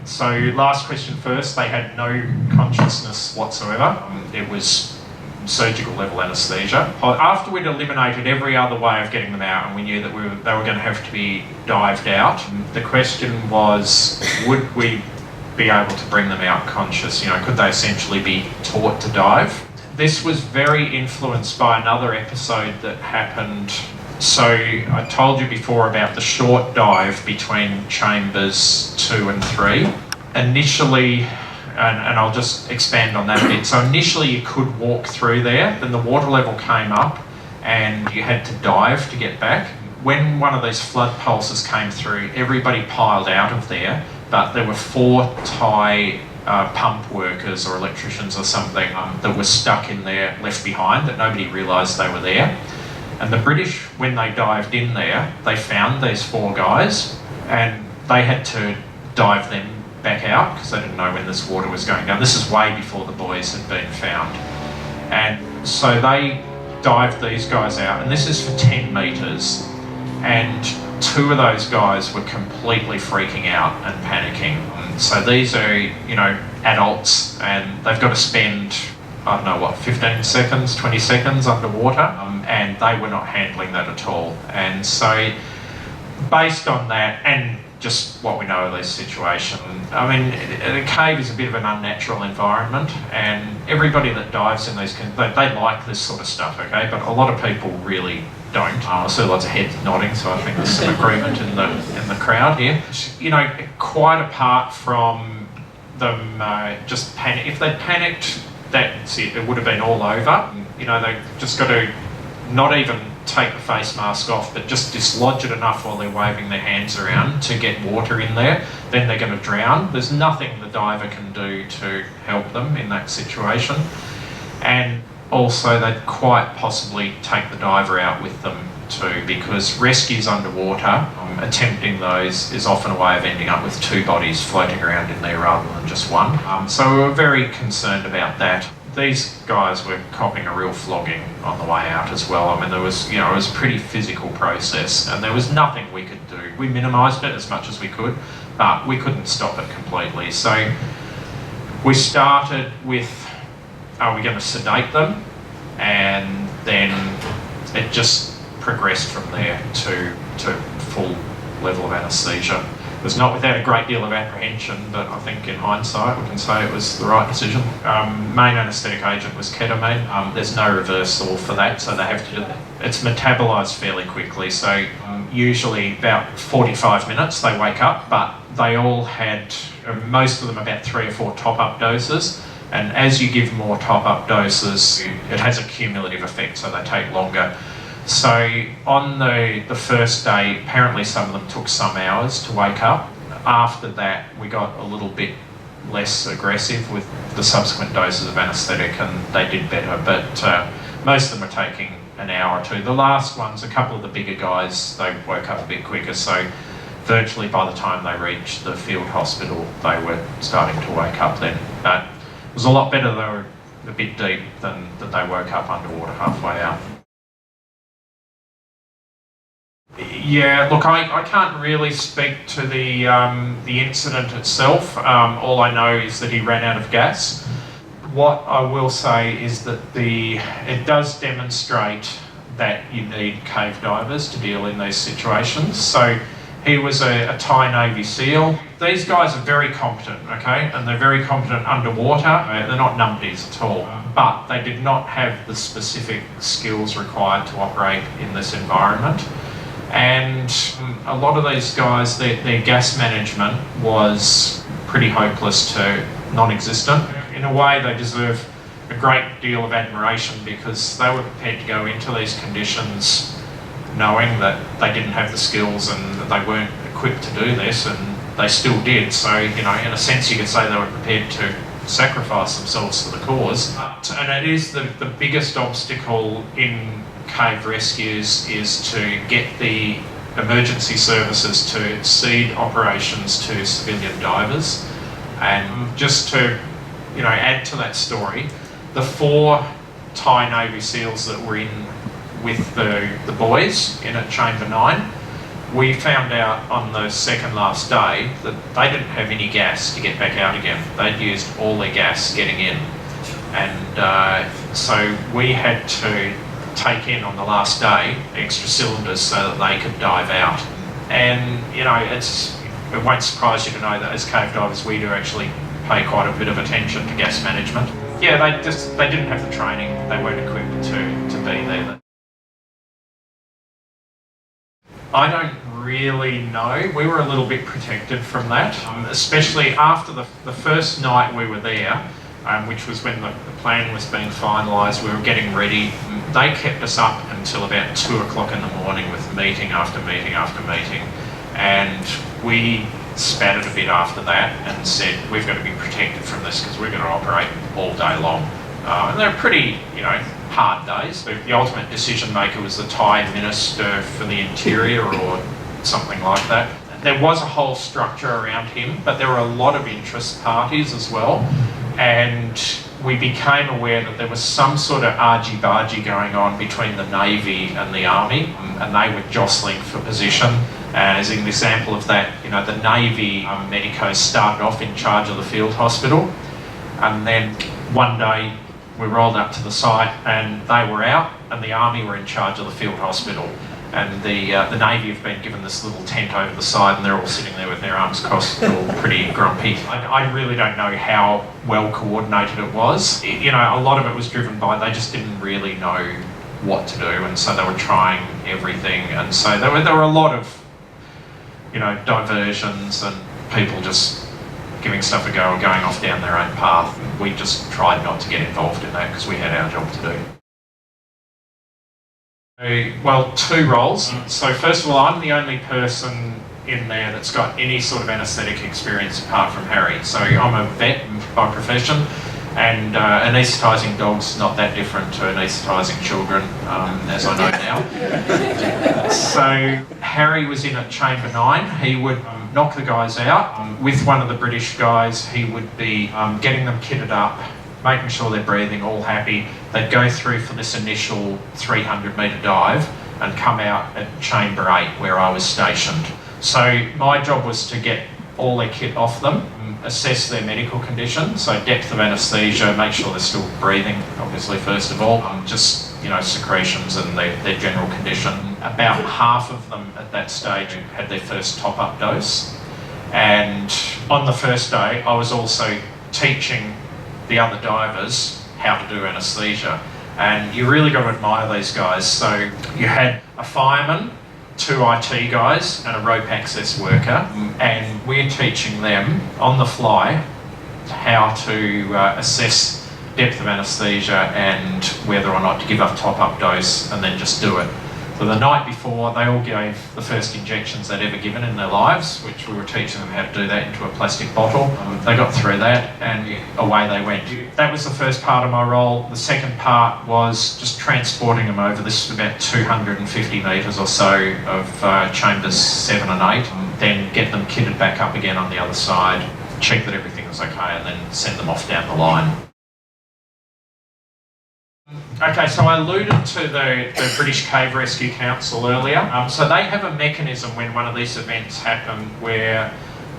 So last question first, they had no consciousness whatsoever. It was surgical level anaesthesia. After we'd eliminated every other way of getting them out and we knew that they were going to have to be dived out, the question was, would we be able to bring them out conscious? You know, could they essentially be taught to dive? This was very influenced by another episode that happened. So I told you before about the short dive between chambers 2 and 3. Initially, and I'll just expand on that a bit. So initially you could walk through there, then the water level came up and you had to dive to get back. When one of these flood pulses came through, everybody piled out of there, but there were 4 Thai pump workers or electricians or something that were stuck in there, left behind, that nobody realised they were there. And the British, when they dived in there, they found these 4 guys and they had to dive them back out because they didn't know when this water was going down. This is way before the boys had been found. And so they dived these guys out, and this is for 10 metres. And 2 of those guys were completely freaking out and panicking. So these are, you know, adults, and they've got to spend, I don't know what, 15 seconds, 20 seconds underwater, and they were not handling that at all. And so based on that, and just what we know of this situation, I mean, a cave is a bit of an unnatural environment, and everybody that dives in these, they like this sort of stuff, okay? But a lot of people really don't. I see lots of heads nodding, so I think there's some agreement in the crowd here. You know, quite apart from them just panic, if they'd panicked, that's it. It would have been all over. You know, they've just got to not even take the face mask off, but just dislodge it enough while they're waving their hands around to get water in there. Then they're going to drown. There's nothing the diver can do to help them in that situation. And also, they'd quite possibly take the diver out with them too, because rescues underwater, attempting those is often a way of ending up with 2 bodies floating around in there rather than just one. So we were very concerned about that. These guys were copping a real flogging on the way out as well. I mean, there was, you know, it was a pretty physical process, and there was nothing we could do. We minimised it as much as we could, but we couldn't stop it completely. So we started with, are we going to sedate them? And then it just progressed from there to full level of anaesthesia. It was not without a great deal of apprehension, but I think in hindsight we can say it was the right decision. Main anaesthetic agent was ketamine. There's no reversal for that, so they have to. It's metabolised fairly quickly, so usually about 45 minutes they wake up, but they all had, most of them, about 3 or 4 top-up doses. And as you give more top-up doses, it has a cumulative effect, so they take longer. So on the first day, apparently some of them took some hours to wake up. After that, we got a little bit less aggressive with the subsequent doses of anaesthetic, and they did better, but most of them are taking an hour or 2. The last ones, a couple of the bigger guys, they woke up a bit quicker, so virtually by the time they reached the field hospital, they were starting to wake up then. But it was a lot better, they were a bit deep, than that they woke up underwater halfway out. Yeah, look, I can't really speak to the incident itself. All I know is that he ran out of gas. What I will say is that it does demonstrate that you need cave divers to deal in these situations. So he was a Thai Navy SEAL. These guys are very competent, okay, and they're very competent underwater. They're not numpties at all, but they did not have the specific skills required to operate in this environment. And a lot of these guys, their gas management was pretty hopeless to non-existent. In a way, they deserve a great deal of admiration because they were prepared to go into these conditions knowing that they didn't have the skills and that they weren't equipped to do this, and they still did. So, you know, in a sense you could say they were prepared to sacrifice themselves to the cause. And it is the biggest obstacle in cave rescues is to get the emergency services to cede operations to civilian divers. And just to, you know, add to that story, the 4 Thai Navy SEALs that were in with the boys in at Chamber 9, we found out on the second last day that they didn't have any gas to get back out again. They'd used all their gas getting in. And so we had to take in on the last day extra cylinders so that they could dive out. And, you know, it's It won't surprise you to know that as cave divers we do actually pay quite a bit of attention to gas management. Yeah, they didn't have the training, they weren't equipped to be there. I don't really know. We were a little bit protected from that, especially after the first night we were there, which was when the plan was being finalised, we were getting ready. They kept us up until about 2 o'clock in the morning with meeting after meeting after meeting, and we spat it a bit after that and said we've got to be protected from this because we're going to operate all day long. And they're pretty, hard days. The ultimate decision maker was the Thai Minister for the Interior or something like that. There was a whole structure around him, but there were a lot of interest parties as well, and we became aware that there was some sort of argy-bargy going on between the Navy and the Army, and they were jostling for position. As an example of that, the Navy medicos started off in charge of the field hospital, and then one day we rolled up to the site and they were out and the Army were in charge of the field hospital, and the Navy have been given this little tent over the side and they're all sitting there with their arms crossed, all pretty grumpy. I really don't know how well coordinated it was. A lot of it was driven by they just didn't really know what to do, and so they were trying everything, and so there were a lot of diversions and people just giving stuff a go and going off down their own path. We just tried not to get involved in that because we had our job to do. Well, 2 roles. So first of all, I'm the only person in there that's got any sort of anaesthetic experience apart from Harry. So I'm a vet by profession, and anaesthetising dogs not that different to anaesthetising children, as I know now. So Harry was in at chamber 9. He would knock the guys out. With one of the British guys, he would be getting them kitted up, making sure they're breathing, all happy. They'd go through for this initial 300-metre dive and come out at chamber 8 where I was stationed. So my job was to get all their kit off them, assess their medical condition, so depth of anaesthesia, make sure they're still breathing, obviously first of all, secretions and their general condition. About half of them at that stage had their first top-up dose, and on the first day I was also teaching the other divers how to do anaesthesia, and you really got to admire these guys. So you had a fireman, 2 IT guys and a rope access worker, and we're teaching them on the fly how to assess depth of anaesthesia and whether or not to give a top-up dose and then just do it. So the night before, they all gave the first injections they'd ever given in their lives, which we were teaching them how to do that into a plastic bottle. They got through that and away they went. That was the first part of my role. The second part was just transporting them over. This was about 250 metres or so of chambers 7 and 8, then get them kitted back up again on the other side, check that everything was okay, and then send them off down the line. Okay, so I alluded to the British Cave Rescue Council earlier. So they have a mechanism when one of these events happen where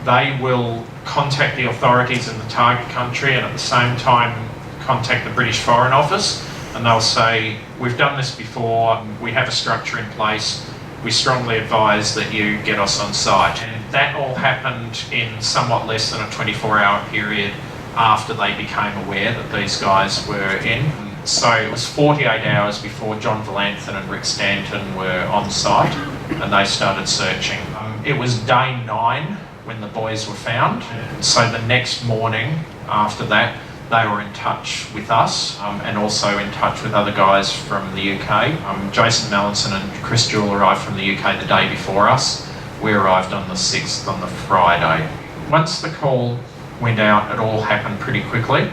they will contact the authorities in the target country and at the same time contact the British Foreign Office, and they'll say, we've done this before, we have a structure in place, we strongly advise that you get us on site. And that all happened in somewhat less than a 24-hour period after they became aware that these guys were in. So it was 48 hours before John Valanthan and Rick Stanton were on site and they started searching. It was day 9 when the boys were found. So the next morning after that, they were in touch with us and also in touch with other guys from the UK. Jason Mallinson and Chris Jewell arrived from the UK the day before us. We arrived on the 6th on the Friday. Once the call went out, it all happened pretty quickly.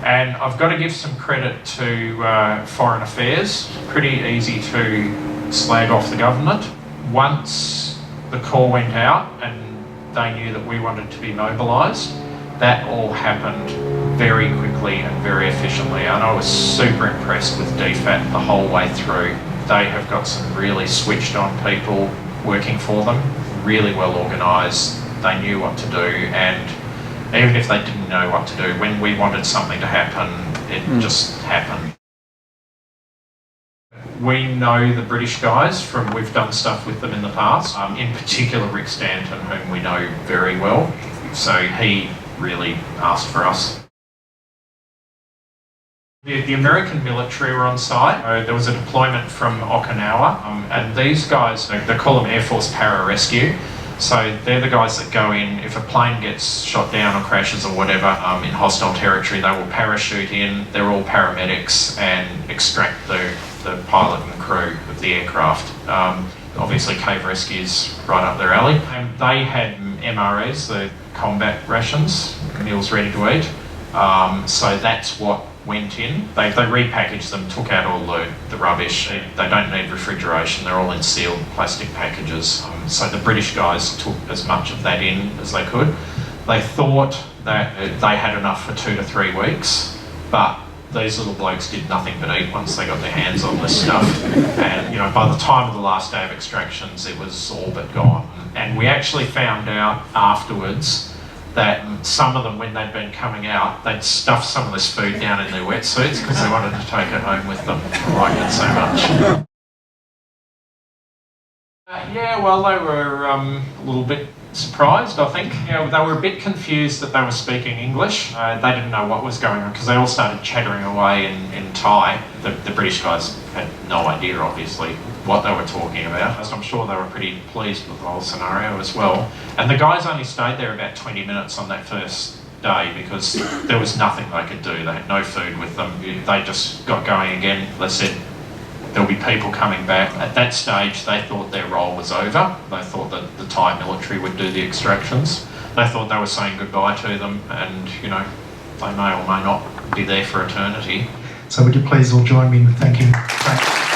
And I've got to give some credit to Foreign Affairs. Pretty easy to slag off the government. Once the call went out and they knew that we wanted to be mobilised, that all happened very quickly and very efficiently. And I was super impressed with DFAT the whole way through. They have got some really switched on people working for them, really well organised. They knew what to do, and even if they didn't know what to do, when we wanted something to happen, it just happened. We know the British guys from, we've done stuff with them in the past, in particular Rick Stanton, whom we know very well. So he really asked for us. The American military were on site. There was a deployment from Okinawa, and these guys, they call them Air Force Pararescue. So they're the guys that go in, if a plane gets shot down or crashes or whatever in hostile territory, they will parachute in. They're all paramedics and extract the pilot and crew of the aircraft. Obviously cave rescue's right up their alley. And they had MREs, the combat rations, meals ready to eat. So that's what went in. They repackaged them, took out all the rubbish. They don't need refrigeration, they're all in sealed plastic packages. So the British guys took as much of that in as they could. They thought that they had enough for 2 to 3 weeks, but these little blokes did nothing but eat once they got their hands on this stuff. And by the time of the last day of extractions, it was all but gone. And we actually found out afterwards that some of them, when they'd been coming out, they'd stuffed some of this food down in their wetsuits because they wanted to take it home with them. They liked it so much. Yeah, well, they were a little bit surprised, I think. Yeah, they were a bit confused that they were speaking English. They didn't know what was going on because they all started chattering away in Thai. The British guys had no idea, obviously, what they were talking about. So I'm sure they were pretty pleased with the whole scenario as well. And the guys only stayed there about 20 minutes on that first day because there was nothing they could do. They had no food with them. They just got going again. They said there'll be people coming back. At that stage, they thought their role was over. They thought that the Thai military would do the extractions. They thought they were saying goodbye to them, and they may or may not be there for eternity. So would you please all join me in thanking Frank?